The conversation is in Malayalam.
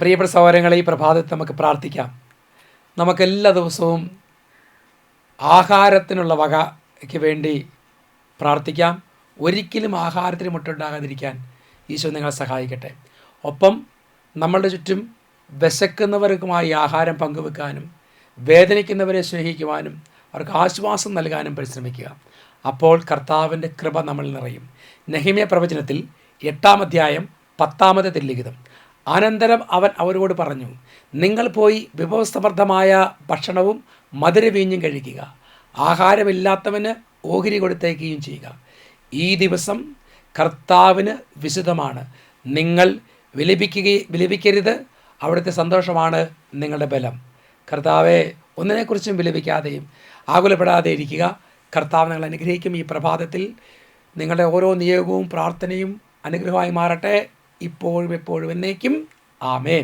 പ്രിയപ്പെട്ട സഹോദരങ്ങളെ, ഈ പ്രഭാതത്തിൽ നമുക്ക് പ്രാർത്ഥിക്കാം. നമുക്കെല്ലാ ദിവസവും ആഹാരത്തിനുള്ള വകയ്ക്ക് വേണ്ടി പ്രാർത്ഥിക്കാം. ഒരിക്കലും ആഹാരത്തിന് മുട്ടുണ്ടാകാതിരിക്കാൻ ഈശോ നിങ്ങളെ സഹായിക്കട്ടെ. ഒപ്പം നമ്മളുടെ ചുറ്റും വിശക്കുന്നവർക്കുമായി ആഹാരം പങ്കുവെക്കാനും വേദനിക്കുന്നവരെ സ്നേഹിക്കുവാനും അവർക്ക് ആശ്വാസം നൽകാനും പരിശ്രമിക്കുക. അപ്പോൾ കർത്താവിൻ്റെ കൃപ നമ്മളിൽ നിറയും. നെഹെമ്യാ പ്രവചനത്തിൽ 8-ാം അധ്യായം 10-ാമത്തെ തിരുലിഖിതം. അനന്തരം അവൻ അവരോട് പറഞ്ഞു, നിങ്ങൾ പോയി വിഭവസമൃദ്ധമായ ഭക്ഷണവും മധുരവീഞ്ഞും കഴിക്കുക. ആഹാരമില്ലാത്തവന് ഓഹരി കൊടുത്തേക്കുകയും ചെയ്യുക. ഈ ദിവസം കർത്താവിന് വിശുദ്ധമാണ്. നിങ്ങൾ വിലപിക്കരുത്. അവിടുത്തെ സന്തോഷമാണ് നിങ്ങളുടെ ബലം. കർത്താവെ, ഒന്നിനെക്കുറിച്ചും വിലപിക്കാതെയും ആകുലപ്പെടാതെ ഇരിക്കുക. കർത്താവ് നിങ്ങൾ അനുഗ്രഹിക്കും. ഈ പ്രഭാതത്തിൽ നിങ്ങളുടെ ഓരോ നിയോഗവും പ്രാർത്ഥനയും അനുഗ്രഹമായി മാറട്ടെ, ഇപ്പോഴും എപ്പോഴും എന്നേക്കും. ആമേൻ.